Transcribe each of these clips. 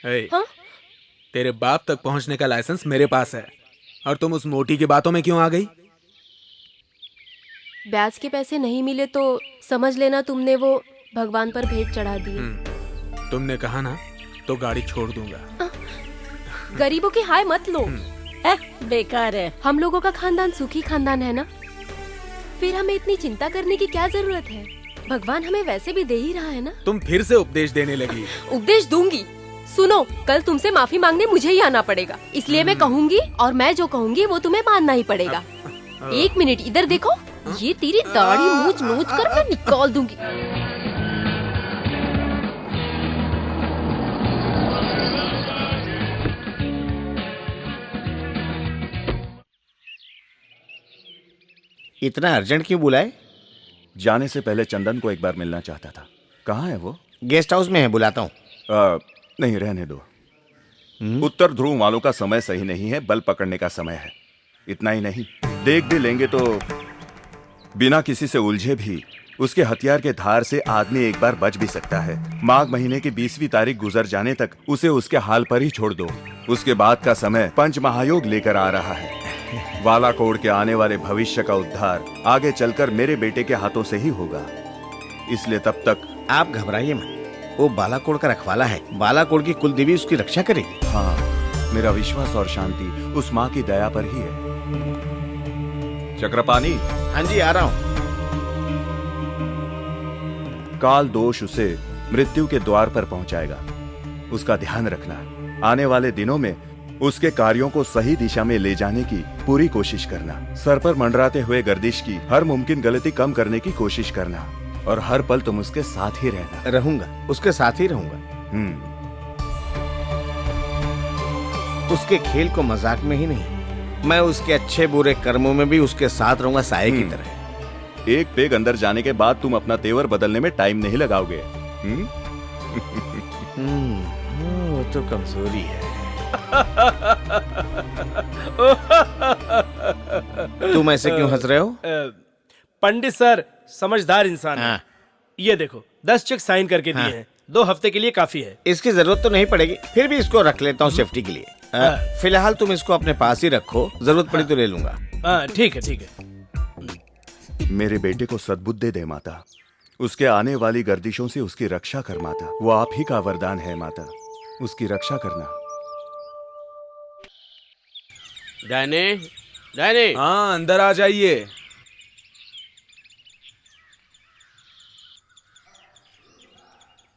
ए, हाँ? तेरे बाप तक पहुंचने का लाइसेंस मेरे पास है और तुम उस मोटी की बातों में क्यों आ गई? ब्याज के पैसे नहीं मिले तो समझ लेना तुमने वो भगवान पर भेंट चढ़ा दिए। तुमने कहा ना तो गाड़ी छोड़ दूंगा। गरीबों की हाय मत लो। बेकार है। हम लोगों का खानदान सुखी खानदान है ना, फिर हमें इतनी चिंता करने की क्या जरूरत है? भगवान हमें वैसे भी दे ही रहा है ना। तुम फिर से उपदेश देने लगी। उपदेश दूंगी। सुनो, कल तुमसे माफी मांगने मुझे ही आना पड़ेगा, इसलिए मैं कहूंगी और मैं जो कहूंगी वो तुम्हें मानना ही पड़ेगा। 1 मिनट इधर देखो, ये तेरी दाढ़ी नोच नोच कर मैं निकाल दूंगी। इतना अर्जेंट क्यों बुलाए? जाने से पहले चंदन को एक बार मिलना चाहता था। कहाँ है वो? गेस्ट हाउस में है, बुलाता हूँ। नहीं, रहने दो। उत्तर ध्रुव वालों का समय सही नहीं है, बल पकड़ने का समय है। इतना ही नहीं, देख भी लेंगे तो बिना किसी से उलझे भी उसके हथियार के धार से आदमी एक बार बच भी सकता है। माघ महीने की 20वीं तारीख गुजर जाने तक उसे उसके हाल पर ही छोड़ दो। उसके बाद का समय पंच महायोग लेकर आ रहा है। बालाकोट के आने वाले भविष्य का उद्धार आगे चलकर मेरे बेटे के हाथों से ही होगा, इसलिए तब तक आप घबराइए मत, वो बालाकोट का रखवाला है। बालाकोट की कुल देवी उसकी रक्षा करेगी। हाँ, मेरा विश्वास और शांति उस माँ की दया पर ही है। चक्रपाणी। हाँ जी, आ रहा हूँ। काल दोष उसे मृत्यु के द्वार पर पहुंचाएगा, उसका ध्यान रखना। आने वाले दिनों में उसके कार्यों को सही दिशा में ले जाने की पूरी कोशिश करना। सर पर मंडराते हुए गर्दिश की हर मुमकिन गलती कम करने की कोशिश करना और हर पल तुम उसके साथ ही रहना। रहूंगा, उसके साथ ही रहूंगा। उसके खेल को मजाक में ही नहीं, मैं उसके अच्छे बुरे कर्मों में भी उसके साथ रहूंगा, साये की तरह। एक पेग अंदर जाने के बाद तुम अपना तेवर बदलने में टाइम नहीं लगाओगे। वो तो कमजोरी है। तुम ऐसे क्यों हंस रहे हो? पंडित सर समझदार इंसान है। हाँ। ये देखो 10 चेक साइन करके दिए हैं, 2 हफ्ते के लिए काफी है। इसकी जरूरत तो नहीं पड़ेगी, फिर भी इसको रख लेता हूँ सेफ्टी के लिए। फिलहाल तुम इसको अपने पास ही रखो, जरूरत पड़ी तो ले लूंगा। ठीक है ठीक है। मेरे बेटे को सद्बुद्धि दे माता, उसके आने वाली गर्दिशों से उसकी रक्षा कर माता। वो आप ही का वरदान है माता, उसकी रक्षा करना। Danny, Danny. हाँ, अंदर आ जाइए।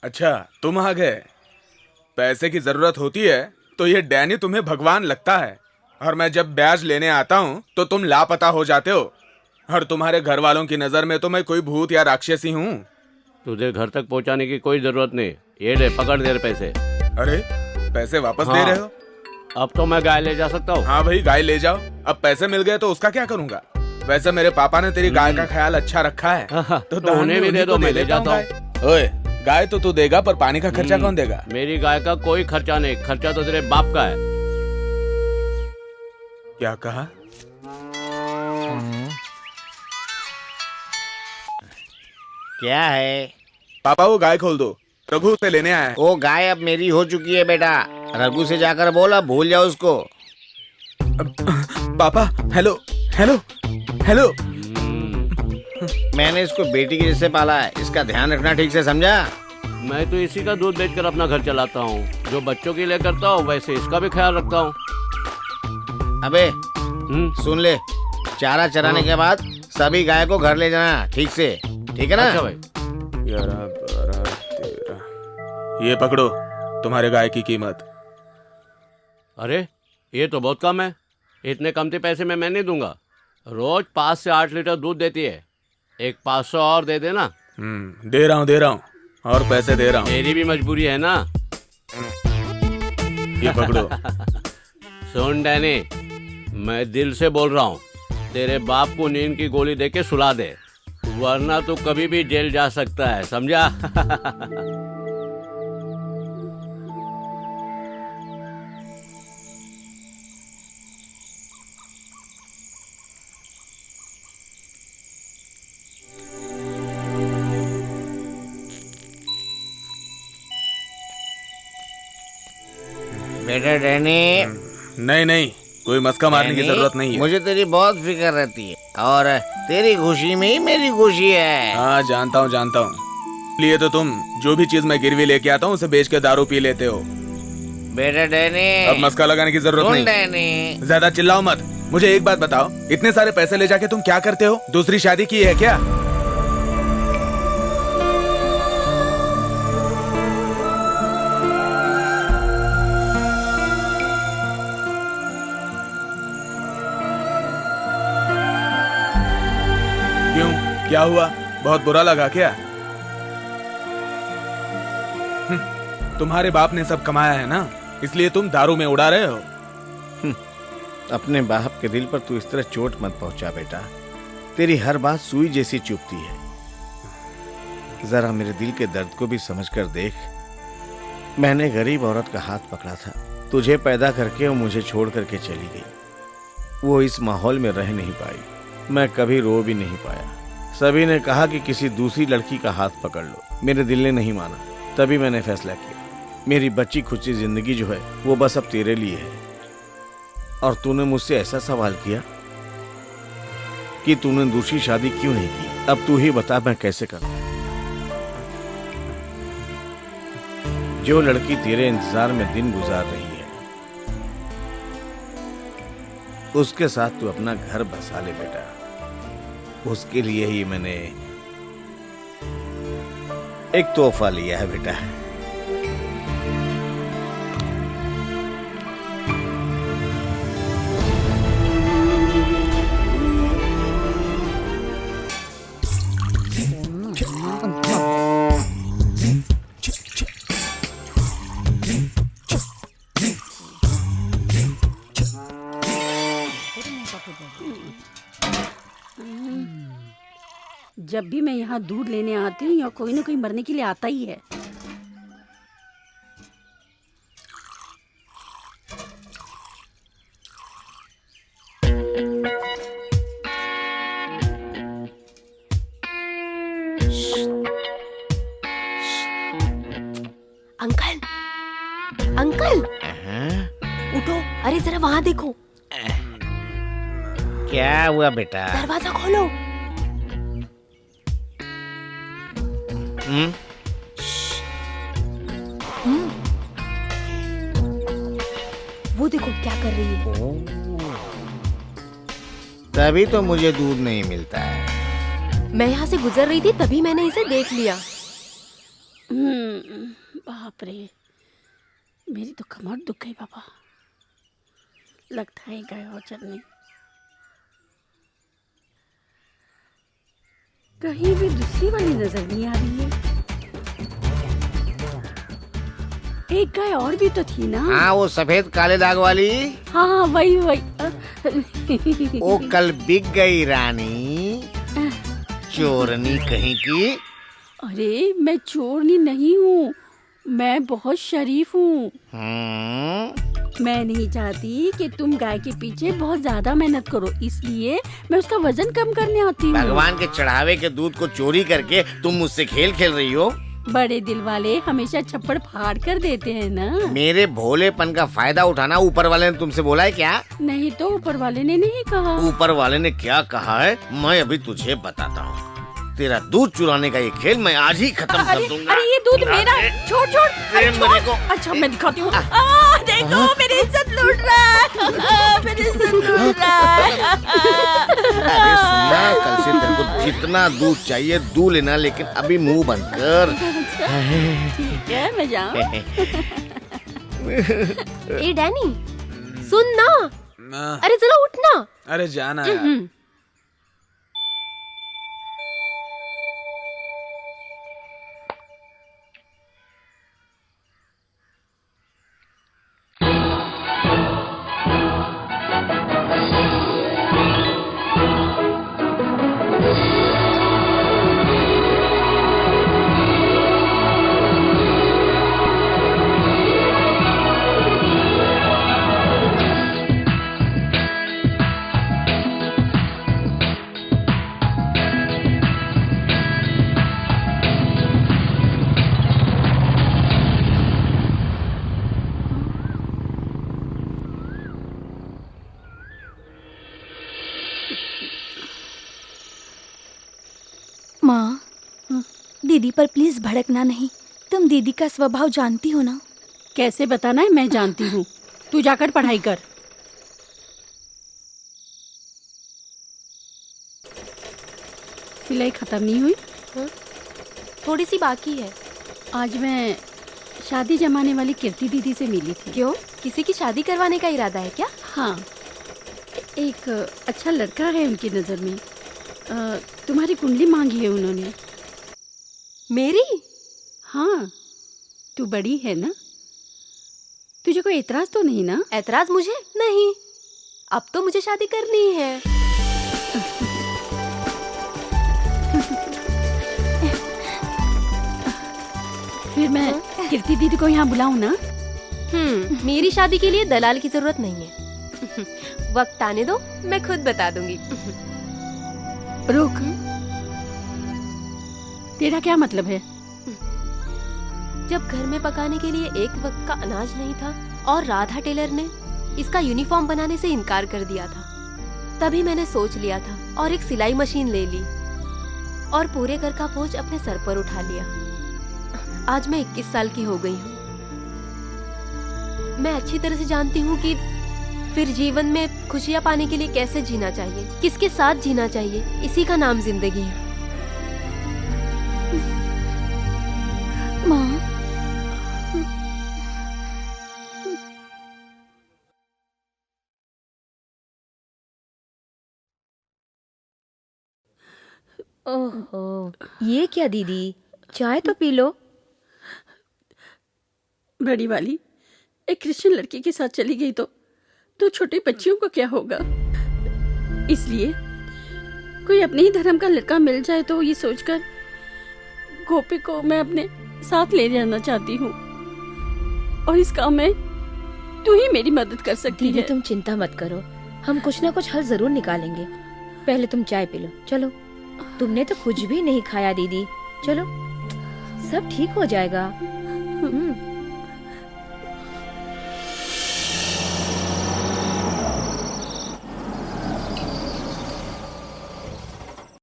अच्छा, तुम आ गए। पैसे की जरूरत होती है तो ये डैनी तुम्हें भगवान लगता है, और मैं जब ब्याज लेने आता हूँ तो तुम लापता हो जाते हो, और तुम्हारे घर वालों की नजर में तो मैं कोई भूत या राक्षसी हूँ। तुझे घर तक पहुंचाने की कोई जरूरत नहीं। ये ले, पकड़ दे पैसे। अरे, पैसे वापस हाँ। दे रहे हो? अब तो मैं गाय ले जा सकता हूँ। हाँ भाई, गाय ले जाओ। अब पैसे मिल गए तो उसका क्या करूंगा? वैसे मेरे पापा ने तेरी गाय का ख्याल अच्छा रखा है, तो दान उन्हें में भी दे उन्हीं दो, को मैं ले देता हूं जाता गाय। ओए, गाय तो तू देगा, पर पानी का खर्चा कौन देगा? मेरी गाय का कोई खर्चा नहीं, खर्चा तो तेरे बाप का है। क्या कहा? क्या है? पापा, वो गाय खोल दो, रघु से लेने आया है। वो गाय अब मेरी हो चुकी है बेटा, रघु से जाकर बोला भूल जाओ उसको। पापा, हेलो हेलो हेलो। मैंने इसको बेटी के जैसे पाला है, इसका ध्यान रखना ठीक से, समझा? मैं तो इसी का दूध बेचकर अपना घर चलाता हूँ। जो बच्चों के लिए करता हूँ वैसे इसका भी ख्याल रखता हूँ। अबे सुन ले, चारा चराने के बाद सभी गाय को घर ले जाना, ठीक से, ठीक है ना? अच्छा भाई। 11, 12, 13। ये पकड़ो तुम्हारे गाय की कीमत। अरे, ये तो बहुत कम है। इतने कमते पैसे में मैं नहीं दूंगा। रोज 5 से 8 लीटर दूध देती है। एक 500 और दे देना। दे रहा हूँ और पैसे दे रहा हूँ। मेरी भी मजबूरी है ना। ये पकड़ो। सुन डैनी, मैं दिल से बोल रहा हूँ, तेरे बाप को नींद की गोली देके सुला दे, वरना तू कभी भी जेल जा सकता है, समझा? बेटा डैनी, नहीं नहीं, कोई मस्का मारने की डैनी, जरूरत नहीं है। मुझे तेरी बहुत फिक्र रहती है और तेरी खुशी में ही मेरी खुशी है। हाँ जानता हूँ जानता हूँ, इसलिए तो तुम जो भी चीज मैं गिरवी लेके आता हूँ उसे बेच के दारू पी लेते हो। बेटा डैनी, अब मस्का लगाने की जरूरत सुन नहीं। डैनी, ज्यादा चिल्लाओ मत। मुझे एक बात बताओ, इतने सारे पैसे ले जाके तुम क्या करते हो? दूसरी शादी की है क्या? क्यों, क्या हुआ? बहुत बुरा लगा क्या? तुम्हारे बाप ने सब कमाया है ना, इसलिए तुम दारू में उड़ा रहे हो। अपने बाप के दिल पर तू इस तरह चोट मत पहुंचा बेटा। तेरी हर बात सुई जैसी चुभती है। जरा मेरे दिल के दर्द को भी समझ कर देख। मैंने गरीब औरत का हाथ पकड़ा था, तुझे पैदा करके वो मुझे छोड़ करके चली गई। वो इस माहौल में रह नहीं पाई, मैं कभी रो भी नहीं पाया। सभी ने कहा कि किसी दूसरी लड़की का हाथ पकड़ लो, मेरे दिल ने नहीं माना। तभी मैंने फैसला किया, मेरी बच्ची खुशी जिंदगी जो है वो बस अब तेरे लिए है। और तूने मुझसे ऐसा सवाल किया कि तूने दूसरी शादी क्यों नहीं की। अब तू ही बता, मैं कैसे करूं? जो लड़की तेरे इंतजार में दिन गुजार रही है, उसके साथ तू अपना घर बसा ले बेटा। उसके लिए ही मैंने एक तोहफा लिया है बेटा। जब भी मैं यहाँ दूध लेने आती हूँ या कोई ना कोई मरने के लिए आता ही है। अंकल, अंकल, उठो। अरे जरा वहाँ देखो, क्या हुआ बेटा? दरवाजा खोलो। वो देखो क्या कर रही है। तभी तो मुझे दूध नहीं मिलता है। मैं यहाँ से गुजर रही थी तभी मैंने इसे देख लिया। बाप रे, मेरी तो कमर दुख गई बाबा। लगता है गाय और चलने। कहीं भी दूसरी वाली नजर नहीं आ रही है। एक गाय और भी तो थी ना? हाँ, वो सफेद काले दाग वाली। हाँ वही वही। वो कल बिक गई रानी, चोरनी कहीं की। अरे मैं चोरनी नहीं हूँ, मैं बहुत शरीफ हूँ। मैं नहीं चाहती कि तुम गाय के पीछे बहुत ज्यादा मेहनत करो, इसलिए मैं उसका वजन कम करने आती हूँ। भगवान के चढ़ावे के दूध को चोरी करके तुम मुझसे खेल खेल रही हो। बड़े दिल वाले हमेशा छप्पड़ फाड़ कर देते हैं ना। मेरे भोलेपन का फायदा उठाना ऊपर वाले ने तुमसे बोला है क्या? नहीं तो ऊपर वाले ने नहीं कहा। ऊपर वाले ने क्या कहा है मैं अभी तुझे बताता हूँ। तेरा दूध चुराने का ये खेल मैं आज ही खत्म कर दूंगा। अरे ये दूध मेरा, छोड़ छोड़। अरे छोड़। अच्छा मैं दिखाती हूँ। देखो मेरी इज्जत लूट रहा है, मेरी इज्जत लूट रहा है। अरे सुनना, कल से तेरे को जितना दूध चाहिए दूध लेना, लेकिन अभी मुंह बंद कर। ठीक है मैं जाऊँ। ए डैनी, सुन ना। अरे जरा उठना। अरे जाना यार। दीदी पर प्लीज भड़कना नहीं। तुम दीदी का स्वभाव जानती हो ना। कैसे बताना है, मैं जानती हूँ। तू जाकर पढ़ाई कर। सिलाई खत्म नहीं हुई? थोड़ी सी बाकी है। आज मैं शादी जमाने वाली कीर्ति दीदी से मिली थी। क्यों, किसी की शादी करवाने का इरादा है क्या? हाँ, एक अच्छा लड़का है उनकी नज़र में। तुम्हारी कुंडली मांगी है उन्होंने। मेरी? हाँ, तू बड़ी है ना, तुझे कोई एतराज तो नहीं ना? ऐतराज मुझे नहीं। अब तो मुझे शादी करनी ही है। फिर मैं कीर्ति दीदी को यहाँ बुलाऊं ना? मेरी शादी के लिए दलाल की जरूरत नहीं है। वक्त आने दो, मैं खुद बता दूंगी। रुक, तेरा क्या मतलब है? जब घर में पकाने के लिए एक वक्त का अनाज नहीं था और राधा टेलर ने इसका यूनिफॉर्म बनाने से इनकार कर दिया था, तभी मैंने सोच लिया था और एक सिलाई मशीन ले ली और पूरे घर का बोझ अपने सर पर उठा लिया। आज मैं 21 साल की हो गई हूँ। मैं अच्छी तरह से जानती हूँ कि फिर जीवन में खुशियाँ पाने के लिए कैसे जीना चाहिए, किसके साथ जीना चाहिए। इसी का नाम जिंदगी है। माँ, ओहो, ये क्या दीदी, चाय तो पी लो। बड़ी वाली एक क्रिश्चियन लड़की के साथ चली गई तो छोटी बच्चियों को क्या होगा? इसलिए कोई अपने ही धर्म का लड़का मिल जाए तो ये सोचकर गोपी को मैं अपने साथ ले जाना चाहती हूँ। और इस काम में तू ही मेरी मदद कर सकती दीदी है। तुम चिंता मत करो, हम कुछ ना कुछ हल जरूर निकालेंगे। पहले तुम चाय पी लो। चलो, तुमने तो कुछ भी नहीं खाया दीदी। चलो, सब ठीक हो जाएगा।